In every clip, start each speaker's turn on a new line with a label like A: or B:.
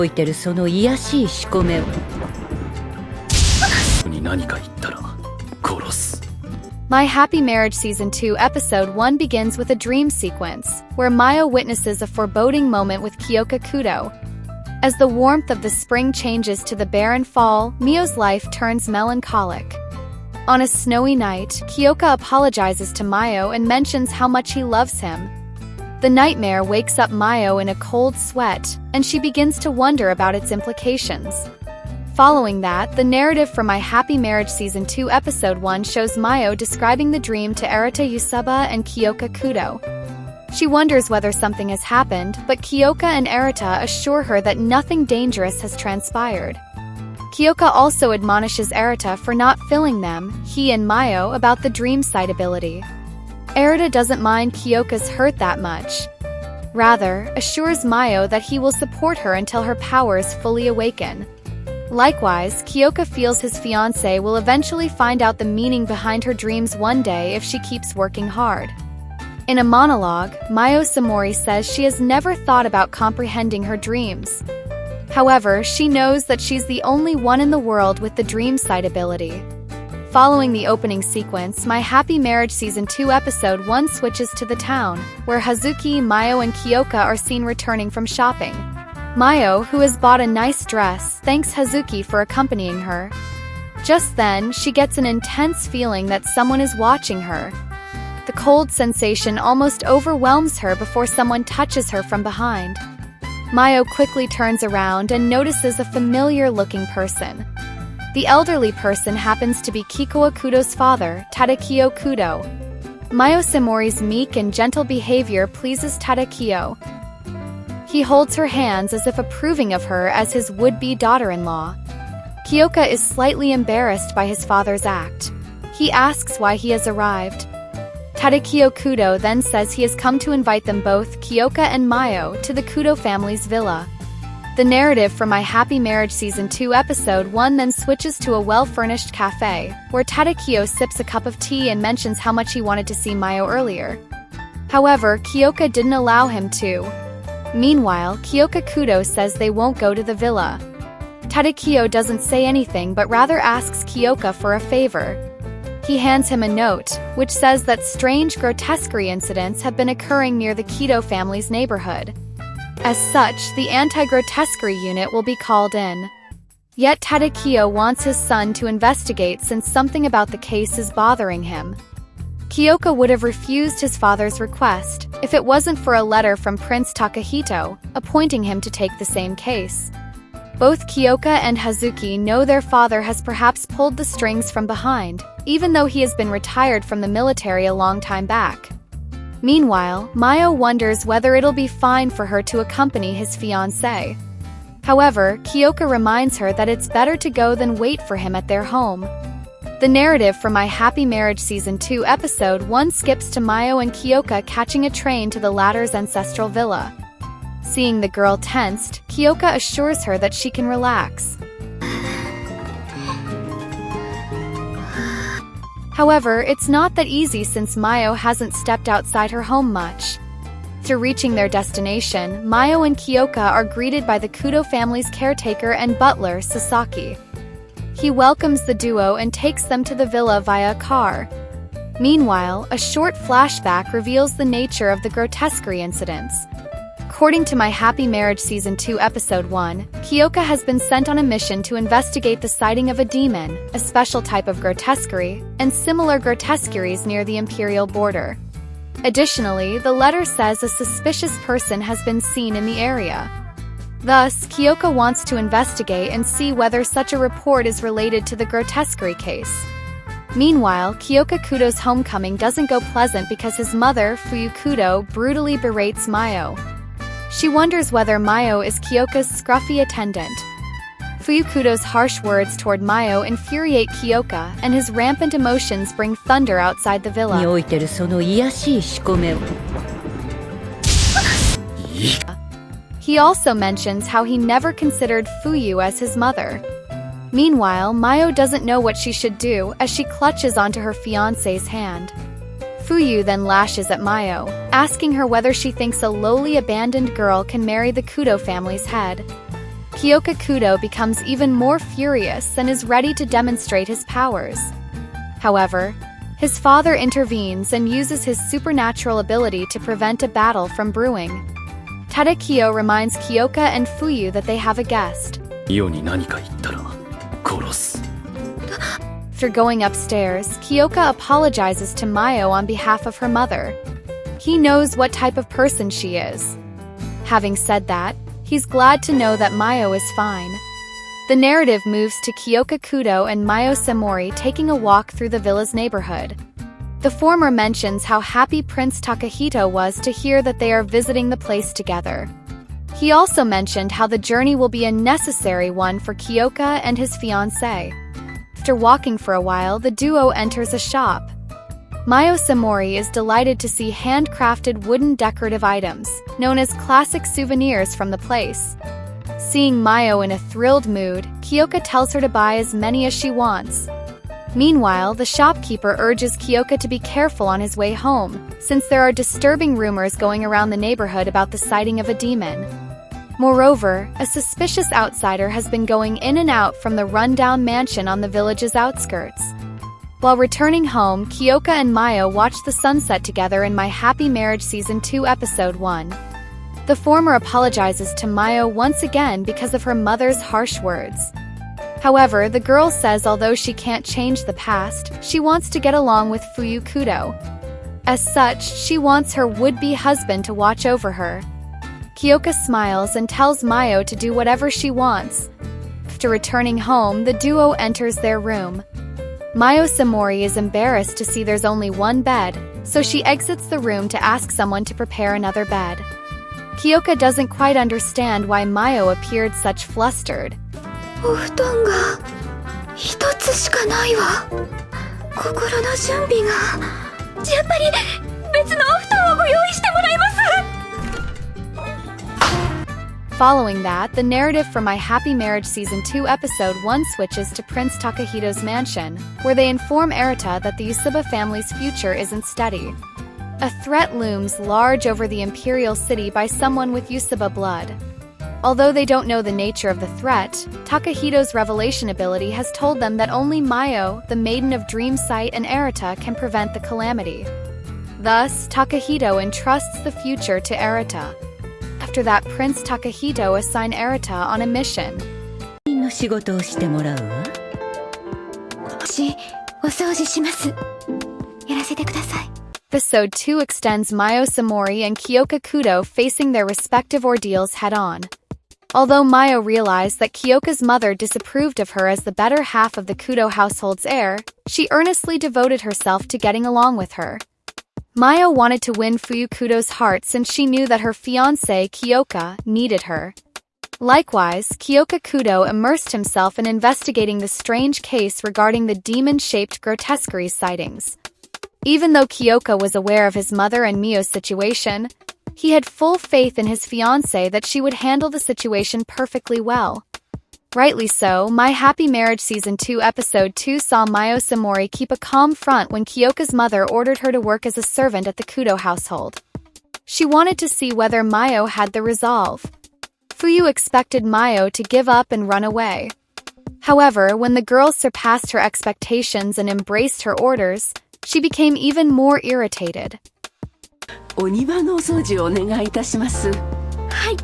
A: 置いてるその卑しい仕込めを。
B: に何か言ったら殺す。
C: My Happy Marriage Season 2 Episode 1 begins with a dream sequence, where Mio witnesses a foreboding moment with Kiyoka Kudo. As the warmth of the spring changes to the barren fall, Mio's life turns melancholic. On a snowy night, Kiyoka apologizes to Mio and mentions how much he loves him. The nightmare wakes up Mio in a cold sweat, and she begins to wonder about its implications. Following that, the narrative for My Happy Marriage Season 2 Episode 1 shows Mio describing the dream to Eritta, Usaba, and Kiyoka Kudo. She wonders whether something has happened, but Kiyoka and Eritta assure her that nothing dangerous has transpired. Kiyoka also admonishes Eritta for not filling them, he and Mio, about the dream sight ability. Eritta doesn't mind Kiyoka's hurt that much. Rather, assures Mio that he will support her until her powers fully awaken. Likewise, Kiyoka feels his fiancé will eventually find out the meaning behind her dreams one day if she keeps working hard. In a monologue, Mio Samori says she has never thought about comprehending her dreams. However, she knows that she's the only one in the world with the dream sight ability. Following the opening sequence, My Happy Marriage Season 2 Episode 1 switches to the town, where Hazuki, Mio, and Kiyoka are seen returning from shopping. Mio, who has bought a nice dress, thanks Hazuki for accompanying her. Just then, she gets an intense feeling that someone is watching her. The cold sensation almost overwhelms her before someone touches her from behind. Mio quickly turns around and notices a familiar-looking person. The elderly person happens to be Kikuo Kudo's father, Tadakio Kudo. Mio Samori's meek and gentle behavior pleases Tadakio. He holds her hands as if approving of her as his would-be daughter-in-law. Kiyoka is slightly embarrassed by his father's act. He asks why he has arrived. Tadakio Kudo then says he has come to invite them both, Kiyoka and Mio, to the Kudo family's villa. The narrative for My Happy Marriage Season 2 Episode 1 then switches to a well-furnished cafe, where Tadakio sips a cup of tea and mentions how much he wanted to see Mio earlier. However, Kiyoka didn't allow him to. Meanwhile, Kiyoka Kudo says they won't go to the villa. Tadakio doesn't say anything but rather asks Kiyoka for a favor. He hands him a note, which says that strange grotesquery incidents have been occurring near the Kudo family's neighborhood. As such, the anti-grotesquery unit will be called in. Yet Tadakio wants his son to investigate since something about the case is bothering him. Kiyoka would have refused his father's request if it wasn't for a letter from Prince Takahito, appointing him to take the same case. Both Kiyoka and Hazuki know their father has perhaps pulled the strings from behind, even though he has been retired from the military a long time back. Meanwhile, Mio wonders whether it'll be fine for her to accompany his fiancé. However, Kiyoka reminds her that it's better to go than wait for him at their home. The narrative for My Happy Marriage Season 2 Episode 1 skips to Mio and Kiyoka catching a train to the latter's ancestral villa. Seeing the girl tensed, Kiyoka assures her that she can relax. However, it's not that easy since Mio hasn't stepped outside her home much. After reaching their destination, Mio and Kiyoka are greeted by the Kudo family's caretaker and butler, Sasaki. He welcomes the duo and takes them to the villa via a car. Meanwhile, a short flashback reveals the nature of the grotesquery incidents. According to My Happy Marriage Season 2 Episode 1, Kiyoka has been sent on a mission to investigate the sighting of a demon, a special type of grotesquery, and similar grotesqueries near the imperial border. Additionally, the letter says a suspicious person has been seen in the area. Thus, Kiyoka wants to investigate and see whether such a report is related to the grotesquery case. Meanwhile, Kiyoka Kudo's homecoming doesn't go pleasant because his mother, Fuyu Kudo, brutally berates Mio. She wonders whether Mio is Kiyoka's scruffy attendant. Fuyu Kudo's harsh words toward Mio infuriate Kiyoka, and his rampant emotions bring thunder outside the villa.
A: に置いてるその卑しい仕込めを。
C: He also mentions how he never considered Fuyu as his mother. Meanwhile, Mio doesn't know what she should do as she clutches onto her fiancé's hand. Fuyu then lashes at Mio, asking her whether she thinks a lowly abandoned girl can marry the Kudo family's head. Kiyoka Kudo becomes even more furious and is ready to demonstrate his powers. However, his father intervenes and uses his supernatural ability to prevent a battle from brewing. Tadakio reminds Kiyoka and Fuyu that they have a guest.
B: ミオに何か言ったら殺す。
C: After going upstairs, Kiyoka apologizes to Mio on behalf of her mother. He knows what type of person she is. Having said that, he's glad to know that Mio is fine. The narrative moves to Kiyoka Kudo and Mio Samori taking a walk through the villa's neighborhood. The former mentions how happy Prince Takahito was to hear that they are visiting the place together. He also mentioned how the journey will be a necessary one for Kiyoka and his fiancée. After walking for a while, the duo enters a shop. Mio Samori is delighted to see handcrafted wooden decorative items, known as classic souvenirs from the place. Seeing Mio in a thrilled mood, Kiyoka tells her to buy as many as she wants. Meanwhile, the shopkeeper urges Kiyoka to be careful on his way home, since there are disturbing rumors going around the neighborhood about the sighting of a demon. Moreover, a suspicious outsider has been going in and out from the rundown mansion on the village's outskirts. While returning home, Kiyoka and Mio watch the sunset together in My Happy Marriage Season 2 Episode 1. The former apologizes to Mio once again because of her mother's harsh words. However, the girl says although she can't change the past, she wants to get along with Fuyu Kudo. As such, she wants her would-be husband to watch over her. Kiyoka smiles and tells Mio to do whatever she wants. After returning home, the duo enters their room. Mio Samori is embarrassed to see there's only one bed, so she exits the room to ask someone to prepare another bed. Kiyoka doesn't quite understand why Mio appeared such flustered.
D: お布団が一つしかないわ。心の準備が。やっぱり別のお布団をご用意してもらいます。
C: Following that, the narrative for My Happy Marriage Season 2 Episode 1 switches to Prince Takahito's mansion, where they inform Eritta that the Usaba family's future isn't steady. A threat looms large over the imperial city by someone with Usaba blood. Although they don't know the nature of the threat, Takahito's revelation ability has told them that only Mio, the Maiden of Dream Sight, and Eritta can prevent the calamity. Thus, Takahito entrusts the future to Eritta. After that, Prince Takahito assigns Eritta on a mission.
A: の仕事をしてもらうわ。
D: お掃除します。やらせてください。
C: Episode 2 extends Mio Samori and Kiyoka Kudo facing their respective ordeals head-on. Although Mio realized that Kiyoka's mother disapproved of her as the better half of the Kudo household's heir, she earnestly devoted herself to getting along with her. Mio wanted to win Fuyu Kudo's heart since she knew that her fiancé, Kiyoka, needed her. Likewise, Kiyoka Kudo immersed himself in investigating the strange case regarding the demon-shaped Grotescery sightings. Even though Kiyoka was aware of his mother and Mio's situation, he had full faith in his fiancée that she would handle the situation perfectly well. Rightly so, My Happy Marriage Season 2 Episode 2 saw Mio Samori keep a calm front when Kiyoka's mother ordered her to work as a servant at the Kudo household. She wanted to see whether Mio had the resolve. Fuyu expected Mio to give up and run away. However, when the girl surpassed her expectations and embraced her orders, she became even more irritated.
E: お庭のお掃除をお願いいたします。
D: はい。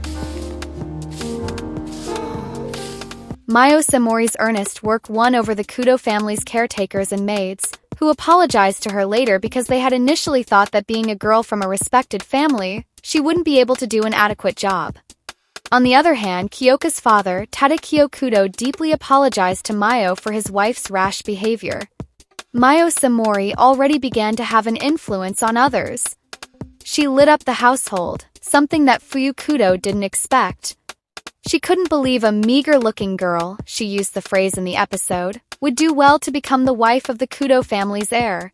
C: Mio Samori's earnest work won over the Kudo family's caretakers and maids, who apologized to her later because they had initially thought that being a girl from a respected family, she wouldn't be able to do an adequate job. On the other hand, Kiyoka's father, Tadakio Kudo, deeply apologized to Mio for his wife's rash behavior. Mio Samori already began to have an influence on others. She lit up the household, something that Fuyu Kudo didn't expect. She couldn't believe a meager-looking girl, she used the phrase in the episode, would do well to become the wife of the Kudo family's heir.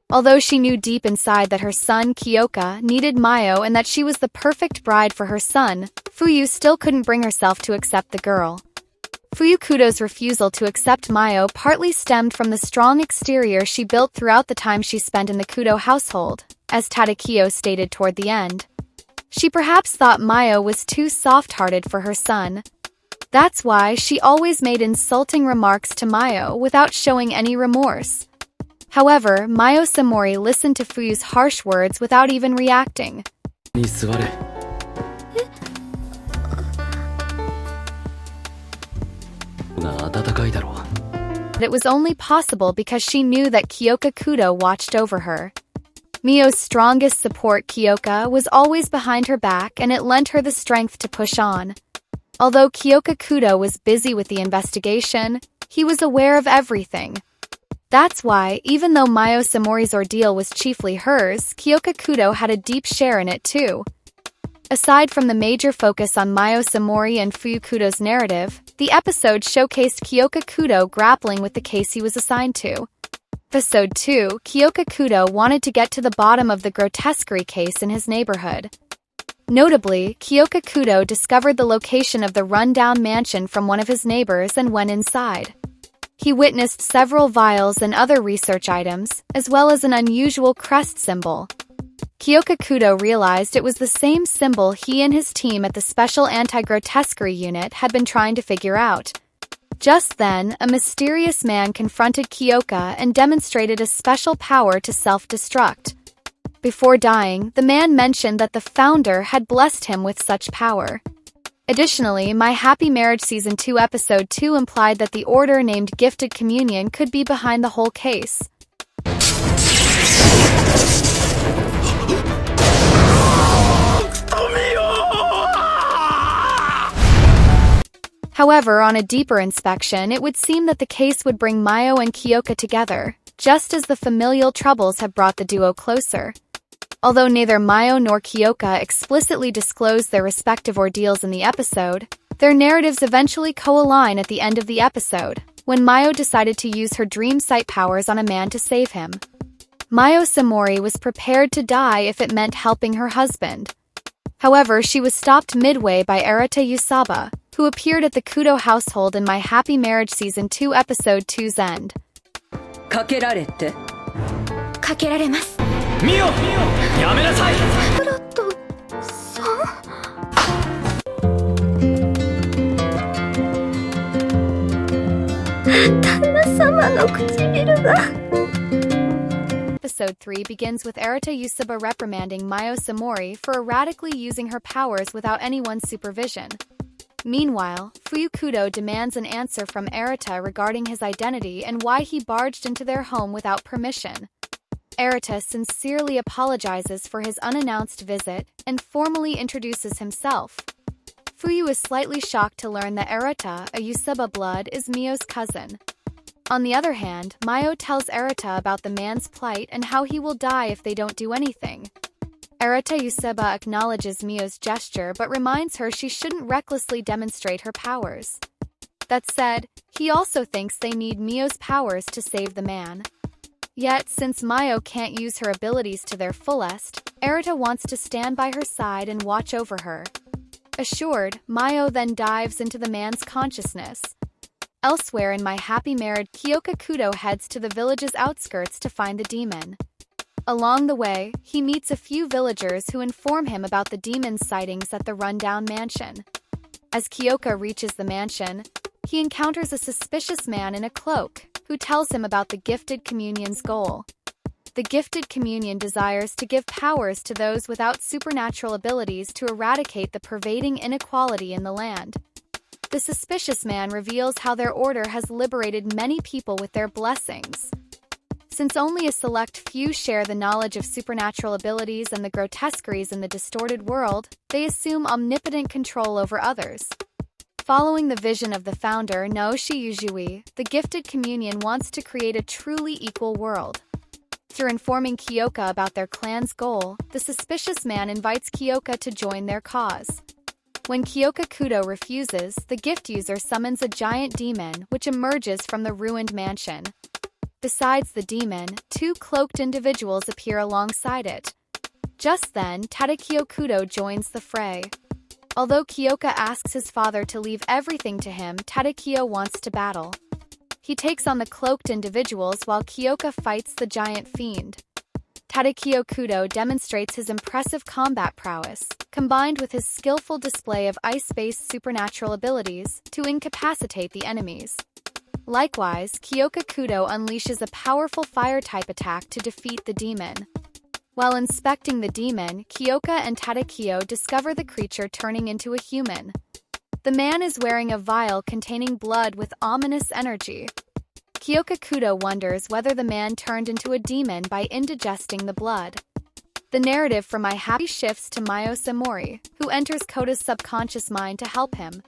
C: Although she knew deep inside that her son, Kiyoka, needed Mio and that she was the perfect bride for her son, Fuyu still couldn't bring herself to accept the girl. Fuyu Kudo's refusal to accept Mio partly stemmed from the strong exterior she built throughout the time she spent in the Kudo household, as Tadakio stated toward the end. She perhaps thought Mio was too soft-hearted for her son. That's why she always made insulting remarks to Mio without showing any remorse. However, Mio Samori listened to Fuyu's harsh words without even reacting.
B: に座れ。が暖かいだろう。
C: It was only possible because she knew that Kiyoka Kudo watched over her. Mio's strongest support, Kiyoka, was always behind her back, and it lent her the strength to push on. Although Kiyoka Kudo was busy with the investigation, he was aware of everything. That's why, even though Mio Samori's ordeal was chiefly hers, Kiyoka Kudo had a deep share in it too. Aside from the major focus on Mio Samori and Fuyu Kudo's narrative, the episode showcased Kiyoka Kudo grappling with the case he was assigned to. Episode 2, Kiyoka Kudo wanted to get to the bottom of the Grotescery case in his neighborhood. Notably, Kiyoka Kudo discovered the location of the run-down mansion from one of his neighbors and went inside. He witnessed several vials and other research items, as well as an unusual crest symbol. Kiyoka Kudo realized it was the same symbol he and his team at the Special Anti-Grotescery Unit had been trying to figure out. Just then, a mysterious man confronted Kiyoka and demonstrated a special power to self-destruct. Before dying, the man mentioned that the founder had blessed him with such power. Additionally, My Happy Marriage Season 2 Episode 2 implied that the order named Gifted Communion could be behind the whole case. However, on a deeper inspection, it would seem that the case would bring Mio and Kiyoka together, just as the familial troubles have brought the duo closer. Although neither Mio nor Kiyoka explicitly disclosed their respective ordeals in the episode, their narratives eventually co-align at the end of the episode, when Mio decided to use her dream sight powers on a man to save him. Mio Samori was prepared to die if it meant helping her husband. However, she was stopped midway by Eritta Usaba, who appeared at the Kudo household in My Happy Marriage Season 2 Episode 2's end.
A: かけられて。
D: かけられます。
B: ミオ、やめなさい。
D: ブラッドさん。旦那様の唇が。
C: Episode 3 begins with Eritta Usaba reprimanding Mio Samori for erratically using her powers without anyone's supervision. Meanwhile, Fuyu Kudo demands an answer from Eritta regarding his identity and why he barged into their home without permission. Eritta sincerely apologizes for his unannounced visit and formally introduces himself. Fuyu is slightly shocked to learn that Eritta, a Usaba blood, is Mio's cousin. On the other hand, Mio tells Eritta about the man's plight and how he will die if they don't do anything. Eritta Usaba acknowledges Mio's gesture but reminds her she shouldn't recklessly demonstrate her powers. That said, he also thinks they need Mio's powers to save the man. Yet, since Mio can't use her abilities to their fullest, Eritta wants to stand by her side and watch over her. Assured, Mio then dives into the man's consciousness. Elsewhere in My Happy Marriage, Kiyoka Kudo heads to the village's outskirts to find the demon. Along the way, he meets a few villagers who inform him about the demon's sightings at the rundown mansion. As Kiyoka reaches the mansion, he encounters a suspicious man in a cloak, who tells him about the Gifted Communion's goal. The Gifted Communion desires to give powers to those without supernatural abilities to eradicate the pervading inequality in the land. The suspicious man reveals how their order has liberated many people with their blessings. Since only a select few share the knowledge of supernatural abilities and the grotesqueries in the distorted world, they assume omnipotent control over others. Following the vision of the founder Naoshi Yujui, the Gifted Communion wants to create a truly equal world. Through informing Kiyoka about their clan's goal, the suspicious man invites Kiyoka to join their cause. When Kiyoka Kudo refuses, the gift user summons a giant demon which emerges from the ruined mansion. Besides the demon, two cloaked individuals appear alongside it. Just then, Tadakio Kudo joins the fray. Although Kiyoka asks his father to leave everything to him, Tadakio wants to battle. He takes on the cloaked individuals while Kiyoka fights the giant fiend. Tadakio Kudo demonstrates his impressive combat prowess, combined with his skillful display of ice-based supernatural abilities, to incapacitate the enemies. Likewise, Kiyoka Kudo unleashes a powerful fire-type attack to defeat the demon. While inspecting the demon, Kiyoka and Tadakio discover the creature turning into a human. The man is wearing a vial containing blood with ominous energy. Kiyoka Kudo wonders whether the man turned into a demon by indigesting the blood. The narrative for My Happy shifts to Miyo Samori, who enters Koda's subconscious mind to help him.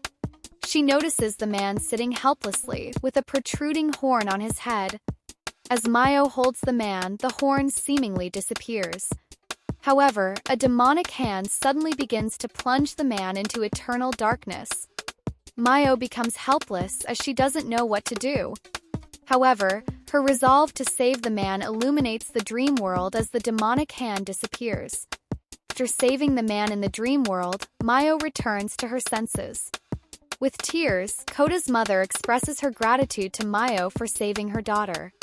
C: She notices the man sitting helplessly, with a protruding horn on his head. As Miyo holds the man, the horn seemingly disappears. However, a demonic hand suddenly begins to plunge the man into eternal darkness. Miyo becomes helpless as she doesn't know what to do. However, her resolve to save the man illuminates the dream world as the demonic hand disappears. After saving the man in the dream world, Miyo returns to her senses. With tears, Koda's mother expresses her gratitude to Miyo for saving her daughter.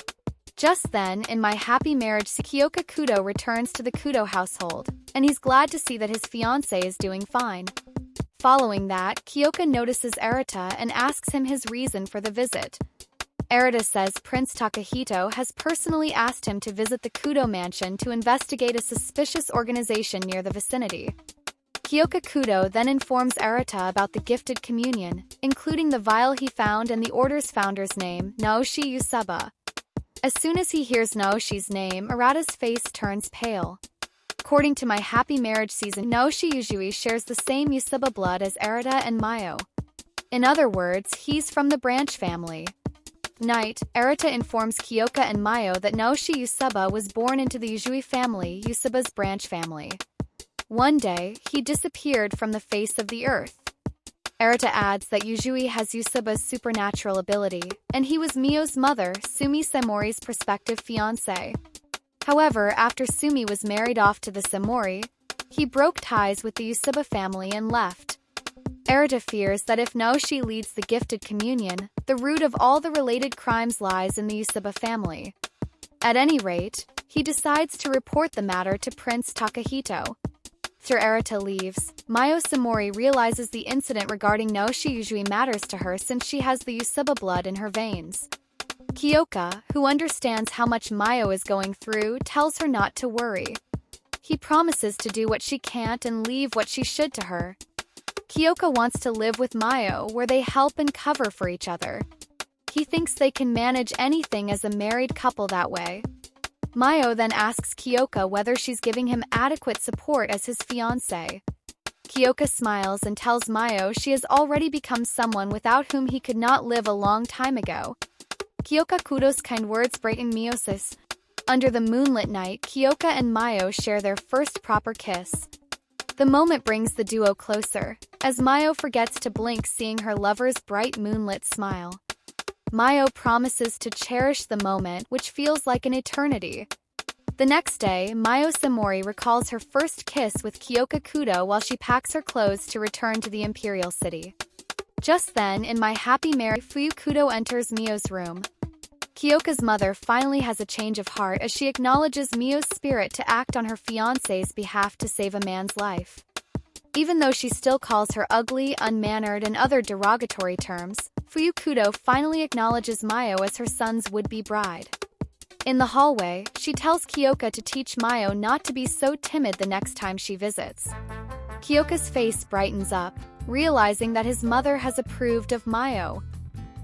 C: Just then, in My Happy Marriage, Kiyoka Kudo returns to the Kudo household, and he's glad to see that his fiancée is doing fine. Following that, Kiyoka notices Eritta and asks him his reason for the visit. Eritta says Prince Takahito has personally asked him to visit the Kudo mansion to investigate a suspicious organization near the vicinity. Kiyoka Kudo then informs Eritta about the gifted communion, including the vial he found and the order's founder's name, Naoshi Usaba. As soon as he hears Naoshi's name, Eritta's face turns pale. According to My Happy Marriage season, Naoshi Yujui shares the same Usaba blood as Eritta and Miyo. In other words, he's from the branch family. Night, Eritta informs Kiyoka and Miyo that Naoshi Usaba was born into the Yujui family, Usaba's branch family. One day, he disappeared from the face of the earth. Eritta adds that Yujui has Usaba's supernatural ability, and he was Miyo's mother, Sumi Samori's prospective fiancé. However, after Sumi was married off to the Samori, he broke ties with the Usaba family and left. Eritta fears that if Naoshi leads the gifted communion, the root of all the related crimes lies in the Usaba family. At any rate, he decides to report the matter to Prince Takahito. After Eritta leaves, Miyo Samori realizes the incident regarding Naoshi Yujui matters to her since she has the Usaba blood in her veins. Kiyoka, who understands how much Miyo is going through, tells her not to worry. He promises to do what she can't and leave what she should to her. Kiyoka wants to live with Miyo, where they help and cover for each other. He thinks they can manage anything as a married couple that way. Miyo then asks Kiyoka whether she's giving him adequate support as his fiancé. Kiyoka smiles and tells Miyo she has already become someone without whom he could not live a long time ago. Kiyoka Kudo's kind words brighten Miyo's. Under the moonlit night, Kiyoka and Miyo share their first proper kiss. The moment brings the duo closer, as Miyo forgets to blink seeing her lover's bright moonlit smile. Miyo promises to cherish the moment, which feels like an eternity. The next day, Miyo Samori recalls her first kiss with Kiyoka Kudo while she packs her clothes to return to the Imperial City. Just then, in My Happy Marriage, Kudo enters Miyo's room. Kiyoka's mother finally has a change of heart as she acknowledges Miyo's spirit to act on her fiancé's behalf to save a man's life. Even though she still calls her ugly, unmannered, and other derogatory terms, Kudo finally acknowledges Miyo as her son's would-be bride. In the hallway, she tells Kiyoka to teach Miyo not to be so timid the next time she visits. Kiyoka's face brightens up, realizing that his mother has approved of Miyo.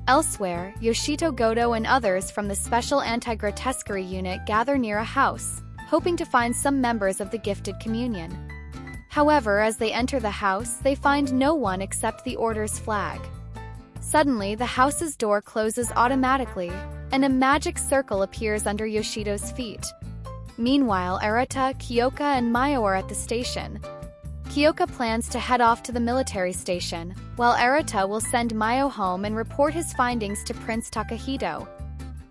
C: Elsewhere, Yoshito Goto and others from the Special Anti-Grotescery unit gather near a house, hoping to find some members of the Gifted Communion. However, as they enter the house, they find no one except the Order's flag. Suddenly, the house's door closes automatically, and a magic circle appears under Yoshito's feet. Meanwhile, Eritta, Kiyoka, and Miyo are at the station. Kiyoka plans to head off to the military station, while Eritta will send Miyo home and report his findings to Prince Takahito.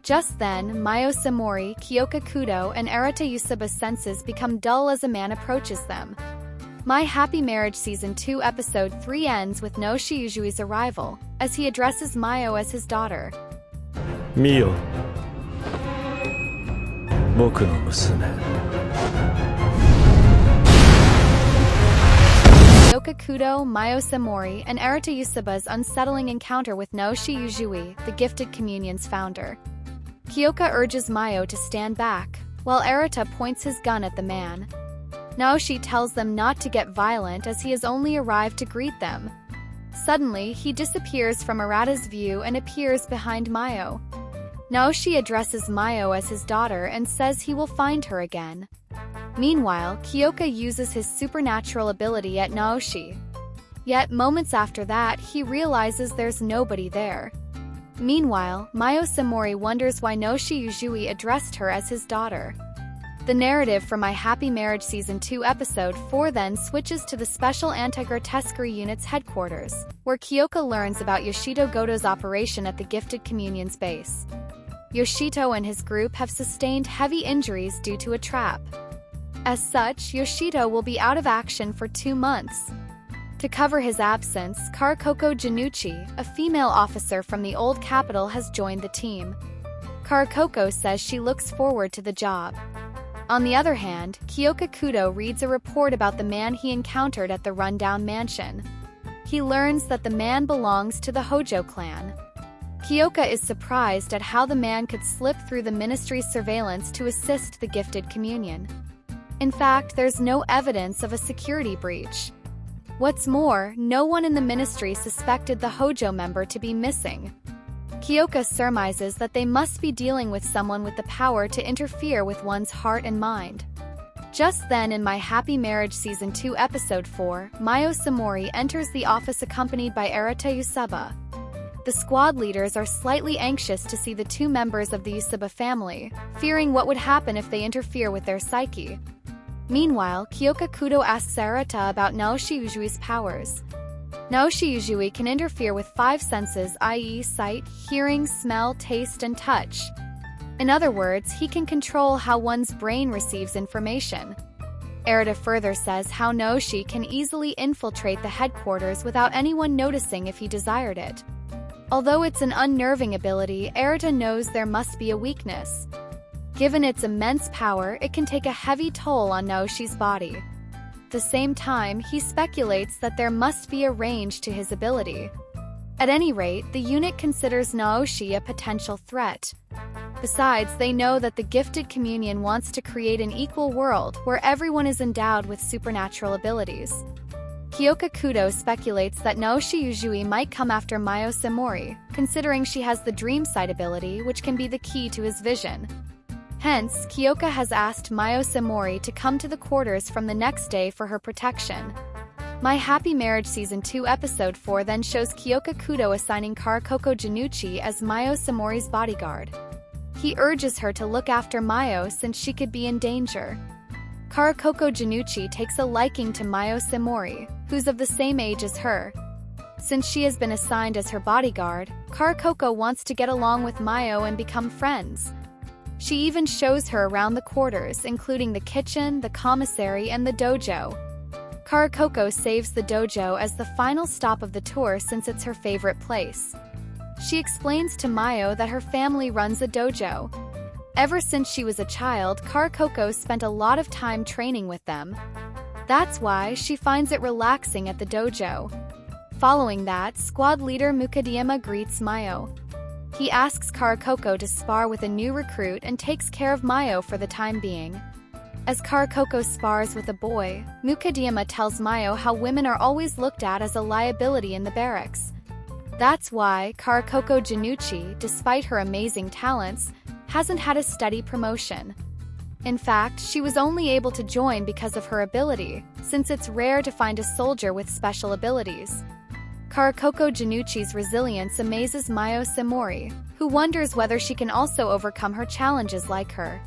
C: Just then, Miyo Samori, Kiyoka Kudo, and Eritta Usaba's senses become dull as a man approaches them. My Happy Marriage Season 2 Episode 3 ends with Naoshi Yujui's arrival, as he addresses Miyo as his daughter.
F: Mio, 僕の娘
C: Kiyoka Kudo, Mio Samori, and Eritta Usaba's unsettling encounter with Naoshi Yujui, the Gifted Communion's founder. Kiyoka urges Mio to stand back, while Eritta points his gun at the man. Naoshi tells them not to get violent as he has only arrived to greet them. Suddenly, he disappears from Eritta's view and appears behind Mio. Naoshi addresses Mio as his daughter and says he will find her again. Meanwhile, Kiyoka uses his supernatural ability at Naoshi. Yet, moments after that, he realizes there's nobody there. Meanwhile, Mio Samori wonders why Naoshi Yujui addressed her as his daughter. The narrative for My Happy Marriage Season 2 Episode 4 then switches to the Special Anti-Grotescery Unit's headquarters, where Kiyoka learns about Yoshito Goto's operation at the Gifted Communion's base. Yoshito and his group have sustained heavy injuries due to a trap. As such, Yoshito will be out of action for 2 months. To cover his absence, Kaoruko Januchi, a female officer from the old capital, has joined the team. Kaoruko says she looks forward to the job. On the other hand, Kiyoka Kudo reads a report about the man he encountered at the rundown mansion. He learns that the man belongs to the Hojo clan. Kiyoka is surprised at how the man could slip through the ministry's surveillance to assist the Gifted Communion. In fact, there's no evidence of a security breach. What's more, no one in the ministry suspected the Hojo member to be missing. Kiyoka surmises that they must be dealing with someone with the power to interfere with one's heart and mind. Just then in My Happy Marriage Season 2 Episode 4, Mio Samori enters the office accompanied by Eritta Usaba. The squad leaders are slightly anxious to see the 2 members of the Usaba family, fearing what would happen if they interfere with their psyche. Meanwhile, Kiyoka Kudo asks Eritta about Naoshi Yujui's powers. Naoshi Yujui can interfere with 5 senses, i.e. sight, hearing, smell, taste, and touch. In other words, he can control how one's brain receives information. Eritta further says how Naoshi can easily infiltrate the headquarters without anyone noticing if he desired it. Although it's an unnerving ability, Eritta knows there must be a weakness. Given its immense power, it can take a heavy toll on Naoshi's body. At the same time, he speculates that there must be a range to his ability. At any rate, the unit considers Naoshi a potential threat. Besides, they know that the Gifted Communion wants to create an equal world where everyone is endowed with supernatural abilities. Kiyoka Kudo speculates that Naoshi Yujui might come after Mio Samori, considering she has the Dream Sight ability, which can be the key to his vision. Hence, Kiyoka has asked Mio Samori to come to the quarters from the next day for her protection. My Happy Marriage Season 2 Episode 4 then shows Kiyoka Kudo assigning Kaoruko Januchi as Mio Samori's bodyguard. He urges her to look after Mio since she could be in danger. Kaoruko Januchi takes a liking to Mio Samori, who's of the same age as her. Since she has been assigned as her bodyguard, Kaoruko wants to get along with Mio and become friends. She even shows her around the quarters, including the kitchen, the commissary, and the dojo. Kaoruko saves the dojo as the final stop of the tour since it's her favorite place. She explains to Mio that her family runs a dojo. Ever since she was a child, Kaoruko spent a lot of time training with them. That's why she finds it relaxing at the dojo. Following that, squad leader Mukadiyama greets Mio. He asks Kaoruko to spar with a new recruit and takes care of Mio for the time being. As Kaoruko spars with a boy, Mukadiyama tells Mio how women are always looked at as a liability in the barracks. That's why Kaoruko Januchi, despite her amazing talents, hasn't had a steady promotion. In fact, she was only able to join because of her ability, since it's rare to find a soldier with special abilities. Kaoruko Januchi's resilience amazes Mio Samori, who wonders whether she can also overcome her challenges like her.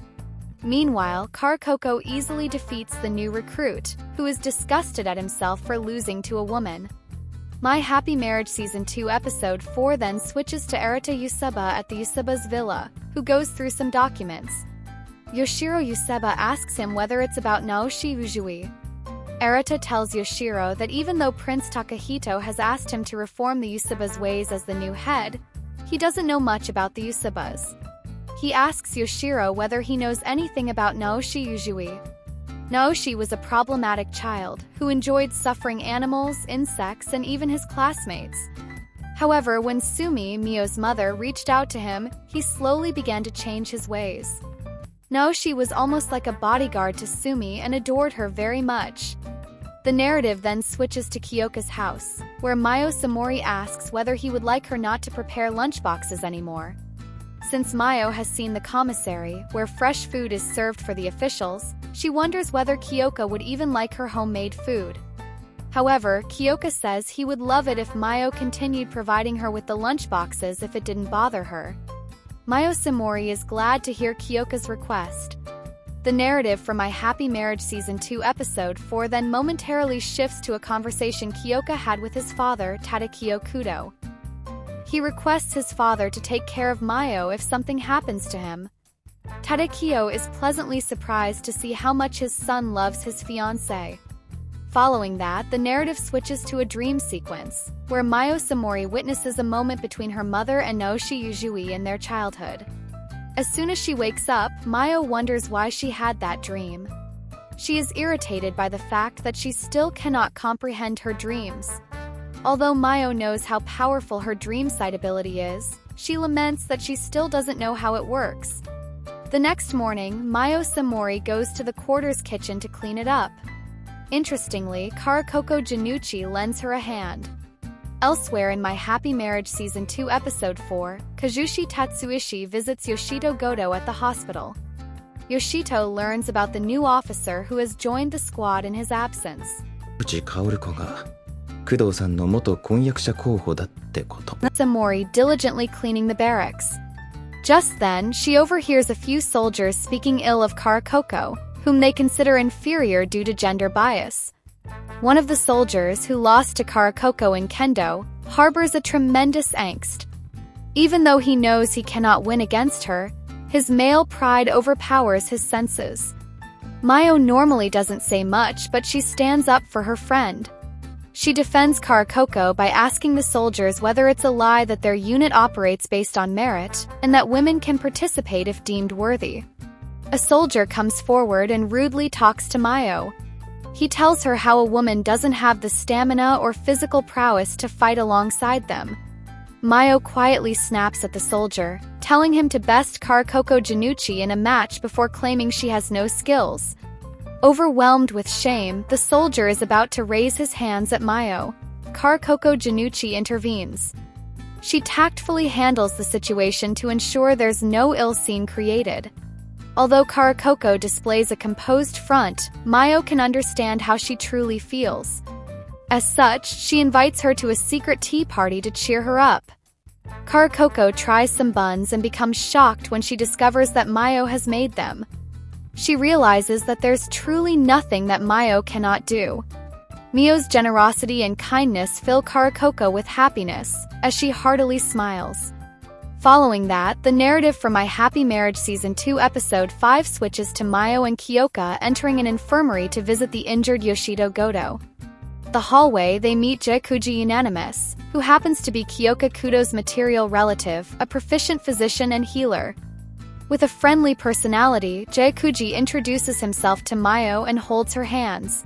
C: Meanwhile, Kaoruko easily defeats the new recruit, who is disgusted at himself for losing to a woman. My Happy Marriage Season 2 Episode 4 then switches to Eritta Usaba at the Usaba's villa, who goes through some documents. Yoshiro Usaba asks him whether it's about Naoshi Yujui. Eritta tells Yoshiro that even though Prince Takahito has asked him to reform the Usaba's ways as the new head, he doesn't know much about the Usabas. He asks Yoshiro whether he knows anything about Naoshi Yujui. Naoshi was a problematic child who enjoyed suffering animals, insects, and even his classmates. However, when Sumi, Mio's mother, reached out to him, he slowly began to change his ways. Naoshi was almost like a bodyguard to Sumi and adored her very much. The narrative then switches to Kiyoka's house, where Mio Samori asks whether he would like her not to prepare lunchboxes anymore. Since Mio has seen the commissary, where fresh food is served for the officials, she wonders whether Kiyoka would even like her homemade food. However, Kiyoka says he would love it if Mio continued providing her with the lunchboxes if it didn't bother her. Mio Samori is glad to hear Kiyoka's request. The narrative for My Happy Marriage Season 2 Episode 4 then momentarily shifts to a conversation Kiyoka had with his father, Tadakio Kudo. He requests his father to take care of Mio if something happens to him. Tadakio is pleasantly surprised to see how much his son loves his fiancée. Following that, the narrative switches to a dream sequence, where Mio Samori witnesses a moment between her mother and Naoshi Yujui in their childhood. As soon as she wakes up, Mio wonders why she had that dream. She is irritated by the fact that she still cannot comprehend her dreams. Although Mio knows how powerful her dream sight ability is, she laments that she still doesn't know how it works. The next morning, Mio Samori goes to the quarters kitchen to clean it up. Interestingly, Kaoruko Janucci lends her a hand. Elsewhere in My Happy Marriage Season 2 Episode 4, Kazushi Tatsuishi visits Yoshito Goto at the hospital. Yoshito learns about the new officer who has joined the squad in his absence. Samori diligently cleaning the barracks. Just then, she overhears a few soldiers speaking ill of Kaoruko, whom they consider inferior due to gender bias. One of the soldiers, who lost to Kaoruko in Kendo, harbors a tremendous angst. Even though he knows he cannot win against her, his male pride overpowers his senses. Mio normally doesn't say much, but she stands up for her friend. She defends Kaoruko by asking the soldiers whether it's a lie that their unit operates based on merit, and that women can participate if deemed worthy. A soldier comes forward and rudely talks to Mio. He tells her how a woman doesn't have the stamina or physical prowess to fight alongside them. Mio quietly snaps at the soldier, telling him to best Kaoruko Janucci in a match before claiming she has no skills. Overwhelmed with shame, the soldier is about to raise his hands at Mio. Kaoruko Janucci intervenes. She tactfully handles the situation to ensure there's no ill scene created. Although Kaoruko displays a composed front, Mio can understand how she truly feels. As such, she invites her to a secret tea party to cheer her up. Kaoruko tries some buns and becomes shocked when she discovers that Mio has made them. She realizes that there's truly nothing that Mio cannot do. Mio's generosity and kindness fill Kaoruko with happiness, as she heartily smiles. Following that, the narrative for My Happy Marriage Season 2 Episode 5 switches to Miyo and Kiyoka entering an infirmary to visit the injured Yoshito Goto. The hallway, they meet Jaikuji Unanimous, who happens to be Kiyoka Kudo's material relative, a proficient physician and healer. With a friendly personality, Jaikuji introduces himself to Mio and holds her hands.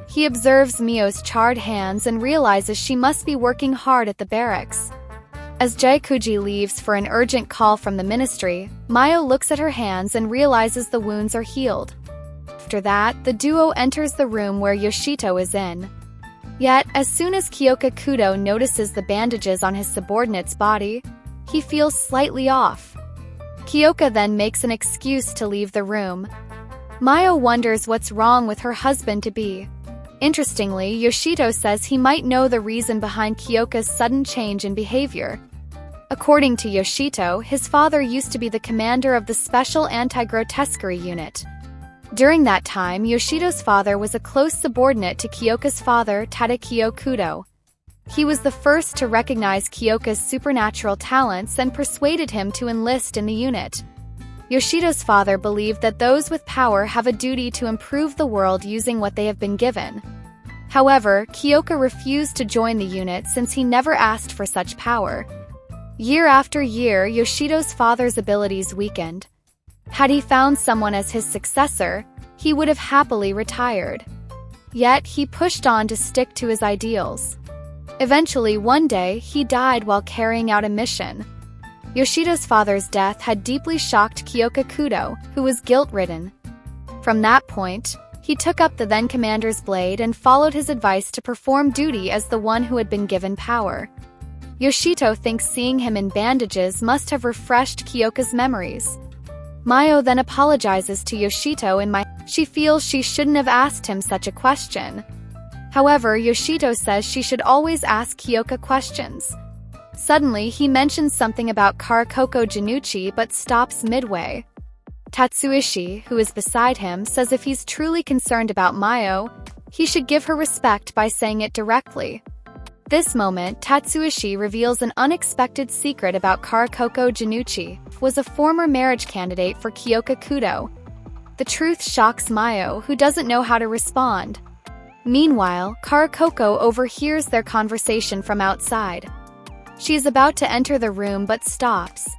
C: He observes Mio's charred hands and realizes she must be working hard at the barracks. As Jaikuji leaves for an urgent call from the ministry, Mio looks at her hands and realizes the wounds are healed. After that, the duo enters the room where Yoshito is in. Yet, as soon as Kiyoka Kudo notices the bandages on his subordinate's body, he feels slightly off. Kiyoka then makes an excuse to leave the room. Mio wonders what's wrong with her husband-to-be. Interestingly, Yoshito says he might know the reason behind Kiyoka's sudden change in behavior. According to Yoshito, his father used to be the commander of the Special Anti-Grotescery unit. During that time, Yoshito's father was a close subordinate to Kiyoka's father, Tadakio Kudo. He was the first to recognize Kiyoka's supernatural talents and persuaded him to enlist in the unit. Yoshito's father believed that those with power have a duty to improve the world using what they have been given. However, Kiyoka refused to join the unit since he never asked for such power. Year after year, Yoshito's father's abilities weakened. Had he found someone as his successor, he would have happily retired. Yet he pushed on to stick to his ideals. Eventually, one day, he died while carrying out a mission. Yoshito's father's death had deeply shocked Kiyoka Kudo, who was guilt-ridden. From that point, he took up the then-commander's blade and followed his advice to perform duty as the one who had been given power. Yoshito thinks seeing him in bandages must have refreshed Kiyoka's memories. Mio then apologizes to Yoshito she feels she shouldn't have asked him such a question. However, Yoshito says she should always ask Kiyoka questions. Suddenly, he mentions something about Kaoruko Januchi but stops midway. Tatsuishi, who is beside him, says if he's truly concerned about Mio, he should give her respect by saying it directly. This moment, Tatsuishi reveals an unexpected secret about Kaoruko Januchi, was a former marriage candidate for Kiyoka Kudo. The truth shocks Mio, who doesn't know how to respond. Meanwhile, Kaoruko overhears their conversation from outside. She is about to enter the room but stops.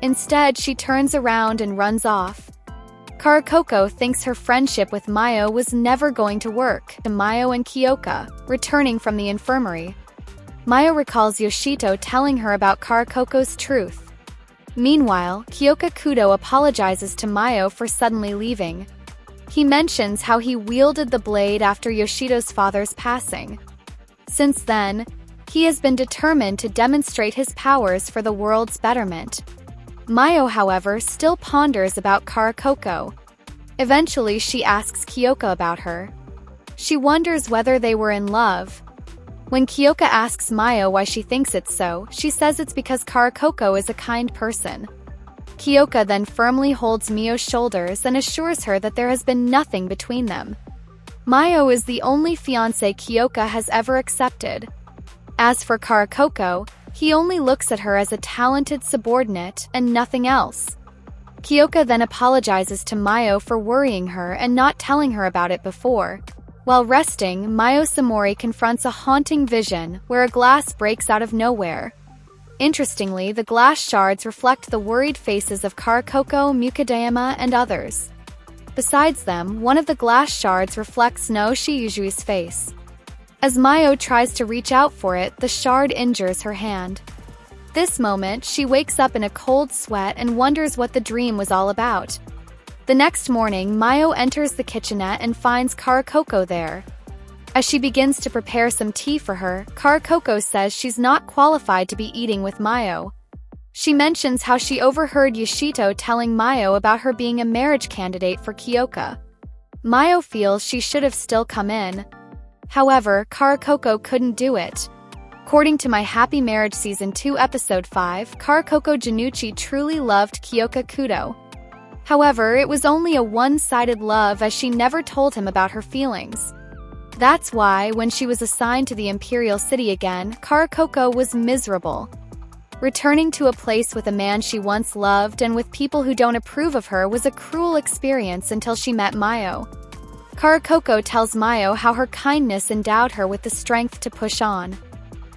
C: Instead, she turns around and runs off. Kaoruko thinks her friendship with Mio was never going to work. Miyo and Kiyoka, returning from the infirmary. Mio recalls Yoshito telling her about Kaoruko's truth. Meanwhile, Kiyoka Kudo apologizes to Mio for suddenly leaving. He mentions how he wielded the blade after Yoshito's father's passing. Since then, he has been determined to demonstrate his powers for the world's betterment. Mio, however, still ponders about Kaoruko. Eventually, she asks Kiyoka about her. She wonders whether they were in love. When Kiyoka asks Mio why she thinks it's so, she says it's because Kaoruko is a kind person. Kiyoka then firmly holds Mio's shoulders and assures her that there has been nothing between them. Mio is the only fiancé Kiyoka has ever accepted. As for Kaoruko, he only looks at her as a talented subordinate and nothing else. Kiyoka then apologizes to Mio for worrying her and not telling her about it before. While resting, Mio Samori confronts a haunting vision where a glass breaks out of nowhere. Interestingly, the glass shards reflect the worried faces of Kaoruko, Mukadayama, and others. Besides them, one of the glass shards reflects Naoshi Yujui's face. As Mio tries to reach out for it, the shard injures her hand. This moment, she wakes up in a cold sweat and wonders what the dream was all about. The next morning, Mio enters the kitchenette and finds Kaoruko there. As she begins to prepare some tea for her, Kaoruko says she's not qualified to be eating with Mio. She mentions how she overheard Yoshito telling Mio about her being a marriage candidate for Kiyoka. Mio feels she should have still come in. However, Kaoruko couldn't do it. According to My Happy Marriage Season 2 Episode 5, Kaoruko Januchi truly loved Kiyoka Kudo. However, it was only a one-sided love as she never told him about her feelings. That's why, when she was assigned to the Imperial City again, Kaoruko was miserable. Returning to a place with a man she once loved and with people who don't approve of her was a cruel experience until she met Mio. Kaoruko tells Mio how her kindness endowed her with the strength to push on.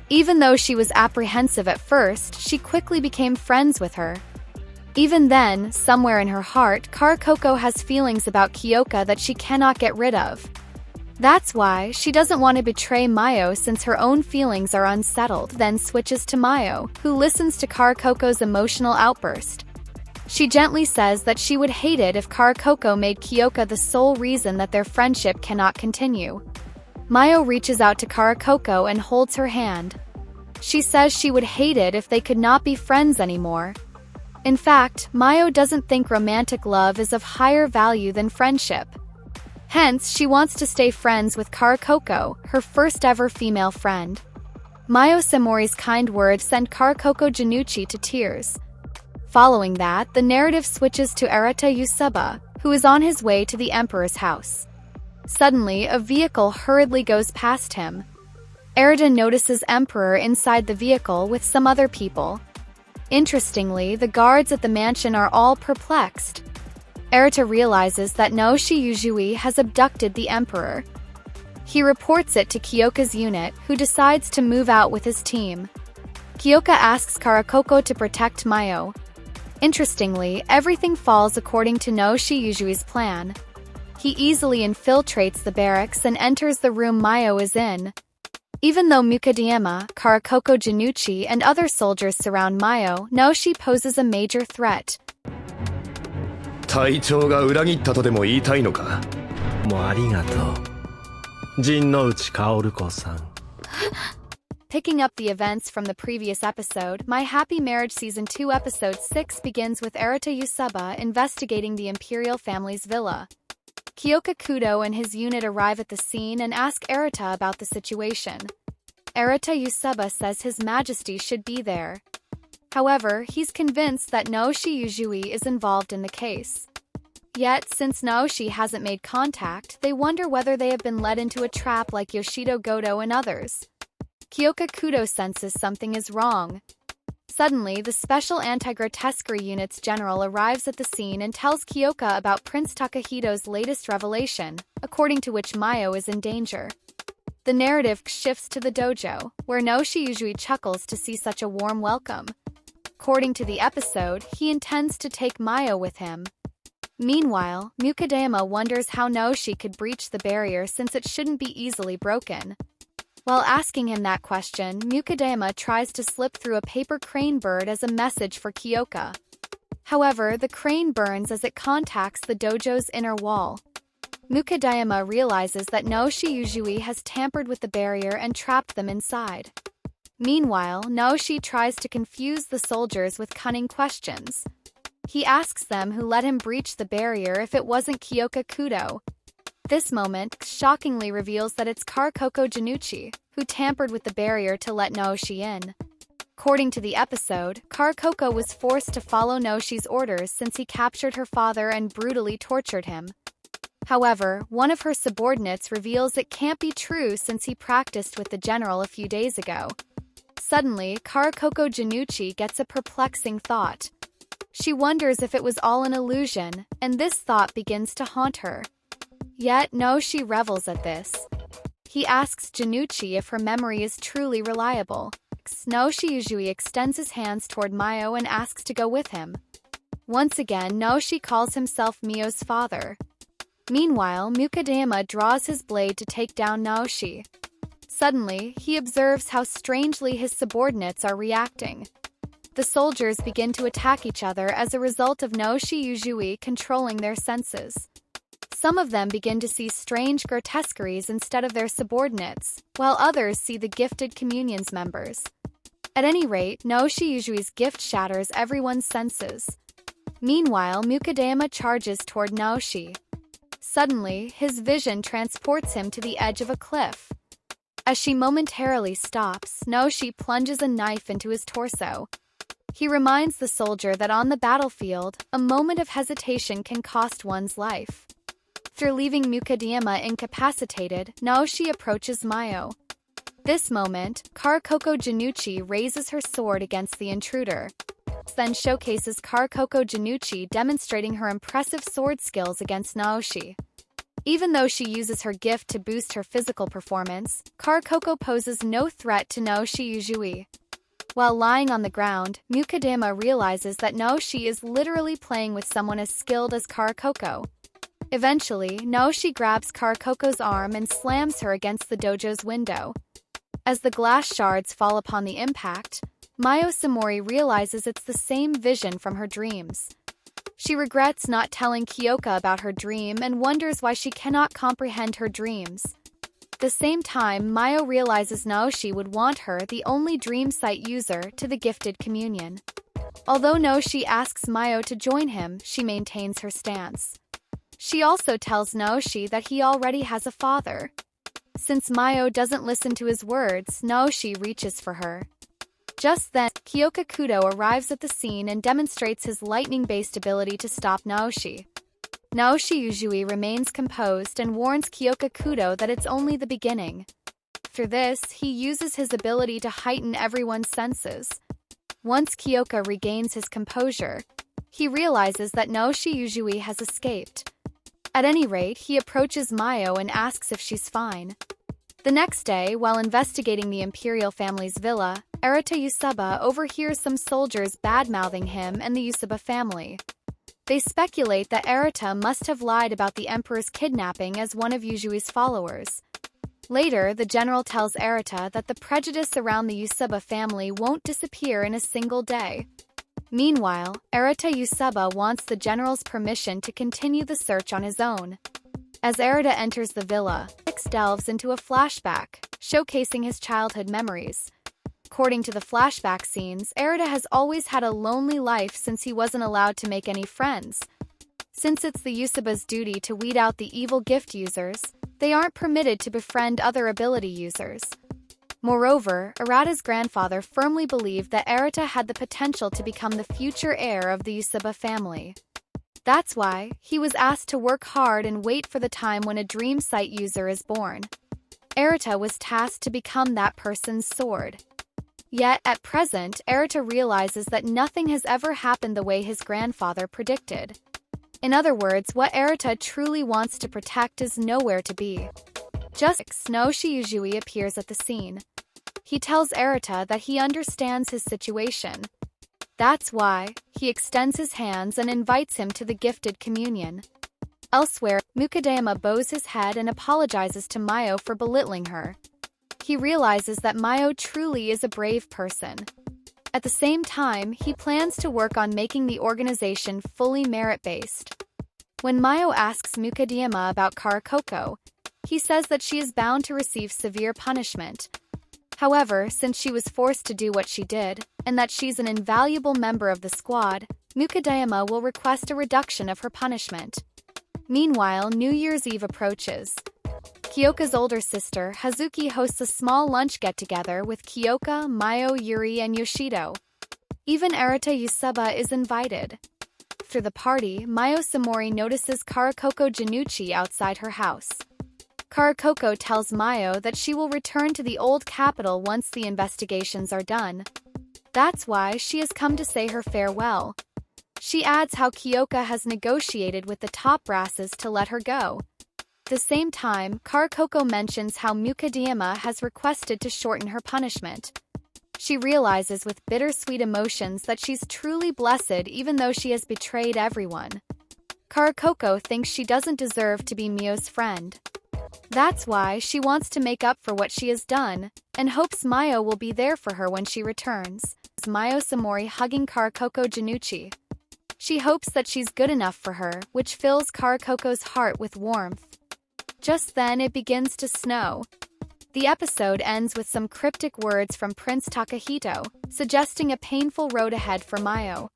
C: Even though she was apprehensive at first, she quickly became friends with her. Even then, somewhere in her heart, Kaoruko has feelings about Kiyoka that she cannot get rid of. That's why she doesn't want to betray Mio since her own feelings are unsettled, then switches to Mio, who listens to Kaoruko's emotional outburst. She gently says that she would hate it if Kaoruko made Kiyoka the sole reason that their friendship cannot continue. Mio reaches out to Kaoruko and holds her hand. She says she would hate it if they could not be friends anymore. In fact, Mio doesn't think romantic love is of higher value than friendship. Hence, she wants to stay friends with Kaoruko, her first ever female friend. Mio Samori's kind words send Kaoruko Januchi to tears. Following that, the narrative switches to Eritta Usaba, who is on his way to the Emperor's house. Suddenly, a vehicle hurriedly goes past him. Eritta notices Emperor inside the vehicle with some other people. Interestingly, the guards at the mansion are all perplexed. Eritta realizes that Naoshi Yujui has abducted the Emperor. He reports it to Kiyoka's unit, who decides to move out with his team. Kiyoka asks Kaoruko to protect Mio. Interestingly, everything falls according to Naoshi Yujui's plan. He easily infiltrates the barracks and enters the room Mio is in. Even though Mukadiyama, Karakoko Januchi, and other soldiers surround Mio, Naoshi poses a major threat.
F: 隊長が裏切ったとでも言いたいのか。
G: もうありがとう。陣内薫子さん。
C: Picking up the events from the previous episode, My Happy Marriage Season 2 Episode 6 begins with Eritta Usaba investigating the imperial family's villa. Kiyoka Kudo and his unit arrive at the scene and ask Eritta about the situation. Eritta Usaba says His Majesty should be there. However, he's convinced that Naoshi Yujui is involved in the case. Yet, since Naoshi hasn't made contact, they wonder whether they have been led into a trap like Yoshido Goto and others. Kiyoka Kudo senses something is wrong. Suddenly, the Special Anti-Grotescery Unit's general arrives at the scene and tells Kiyoka about Prince Takahito's latest revelation, according to which Mio is in danger. The narrative shifts to the dojo, where Naoshi Yujui chuckles to see such a warm welcome. According to the episode, he intends to take Mio with him. Meanwhile, Mukadiyama wonders how Naoshi could breach the barrier since it shouldn't be easily broken. While asking him that question, Mukadiyama tries to slip through a paper crane bird as a message for Kiyoka. However, the crane burns as it contacts the dojo's inner wall. Mukadiyama realizes that Naoshi Yujui has tampered with the barrier and trapped them inside. Meanwhile, Naoshi tries to confuse the soldiers with cunning questions. He asks them who let him breach the barrier if it wasn't Kiyoka Kudo. This moment shockingly reveals that it's Karakoko Januchi, who tampered with the barrier to let Naoshi in. According to the episode, Karakoko was forced to follow Naoshi's orders since he captured her father and brutally tortured him. However, one of her subordinates reveals it can't be true since he practiced with the general a few days ago. Suddenly, Karakoko Januchi gets a perplexing thought. She wonders if it was all an illusion, and this thought begins to haunt her. Yet, Naoshi revels at this. He asks Januchi if her memory is truly reliable. Naoshi Yujui extends his hands toward Mio and asks to go with him. Once again, Naoshi calls himself Mio's father. Meanwhile, Mukadiyama draws his blade to take down Naoshi. Suddenly, he observes how strangely his subordinates are reacting. The soldiers begin to attack each other as a result of Naoshi Yujui controlling their senses. Some of them begin to see strange grotesqueries instead of their subordinates, while others see the gifted communion's members. At any rate, Naoshi Yujui's gift shatters everyone's senses. Meanwhile, Mukadiyama charges toward Naoshi. Suddenly, his vision transports him to the edge of a cliff. As she momentarily stops, Naoshi plunges a knife into his torso. He reminds the soldier that on the battlefield, a moment of hesitation can cost one's life. After leaving Mukadiyama incapacitated, Naoshi approaches Mio. This moment, Karakoko Januchi raises her sword against the intruder. Then showcases Karakoko Januchi demonstrating her impressive sword skills against Naoshi. Even though she uses her gift to boost her physical performance, Karakoko poses no threat to Naoshi Yujui. While lying on the ground, Mukadiyama realizes that Naoshi is literally playing with someone as skilled as Karakoko. Eventually, Naoshi grabs Karakoko's arm and slams her against the dojo's window. As the glass shards fall upon the impact, Mio Samori realizes it's the same vision from her dreams. She regrets not telling Kiyoka about her dream and wonders why she cannot comprehend her dreams. At the same time, Mio realizes Naoshi would want her, the only dream site user, to the gifted communion. Although Naoshi asks Mio to join him, she maintains her stance. She also tells Naoshi that he already has a father. Since Mio doesn't listen to his words, Naoshi reaches for her. Just then, Kiyoka Kudo arrives at the scene and demonstrates his lightning-based ability to stop Naoshi. Naoshi Yujui remains composed and warns Kiyoka Kudo that it's only the beginning. After this, he uses his ability to heighten everyone's senses. Once Kiyoka regains his composure, he realizes that Naoshi Yujui has escaped. At any rate, he approaches Mio and asks if she's fine. The next day, while investigating the imperial family's villa, Eritta Usaba overhears some soldiers bad-mouthing him and the Usaba family. They speculate that Eritta must have lied about the Emperor's kidnapping as one of Yujui's followers. Later, the general tells Eritta that the prejudice around the Usaba family won't disappear in a single day. Meanwhile, Eritta Usaba wants the general's permission to continue the search on his own. As Eritta enters the villa, X delves into a flashback, showcasing his childhood memories. According to the flashback scenes, Eritta has always had a lonely life since he wasn't allowed to make any friends. Since it's the Usaba's duty to weed out the evil gift users, they aren't permitted to befriend other ability users. Moreover, Eritta's grandfather firmly believed that Eritta had the potential to become the future heir of the Usaba family. That's why he was asked to work hard and wait for the time when a dream sight user is born. Eritta was tasked to become that person's sword. Yet, at present, Eritta realizes that nothing has ever happened the way his grandfather predicted. In other words, what Eritta truly wants to protect is nowhere to be. Just Naoshi Yujui appears at the scene. He tells Eritta that he understands his situation. That's why he extends his hands and invites him to the gifted communion. Elsewhere, Mukadayama bows his head and apologizes to Mio for belittling her. He realizes that Mio truly is a brave person. At the same time, he plans to work on making the organization fully merit-based. When Mio asks Mukadayama about Kaoruko, he says that she is bound to receive severe punishment. However, since she was forced to do what she did, and that she's an invaluable member of the squad, Mukadayama will request a reduction of her punishment. Meanwhile, New Year's Eve approaches. Kiyoka's older sister, Hazuki, hosts a small lunch get-together with Kiyoka, Mio, Yuri, and Yoshido. Even Eritta Usaba is invited. After the party, Mio Samori notices Kaoruko Januchi outside her house. Kaoruko tells Mio that she will return to the old capital once the investigations are done. That's why she has come to say her farewell. She adds how Kiyoka has negotiated with the top brasses to let her go. At the same time, Kaoruko mentions how Mukadayama has requested to shorten her punishment. She realizes with bittersweet emotions that she's truly blessed even though she has betrayed everyone. Kaoruko thinks she doesn't deserve to be Mio's friend. That's why she wants to make up for what she has done, and hopes Mio will be there for her when she returns. Mio Samori hugging Kaoruko Januchi. She hopes that she's good enough for her, which fills Kaoruko's heart with warmth. Just then it begins to snow. The episode ends with some cryptic words from Prince Takahito, suggesting a painful road ahead for Mio.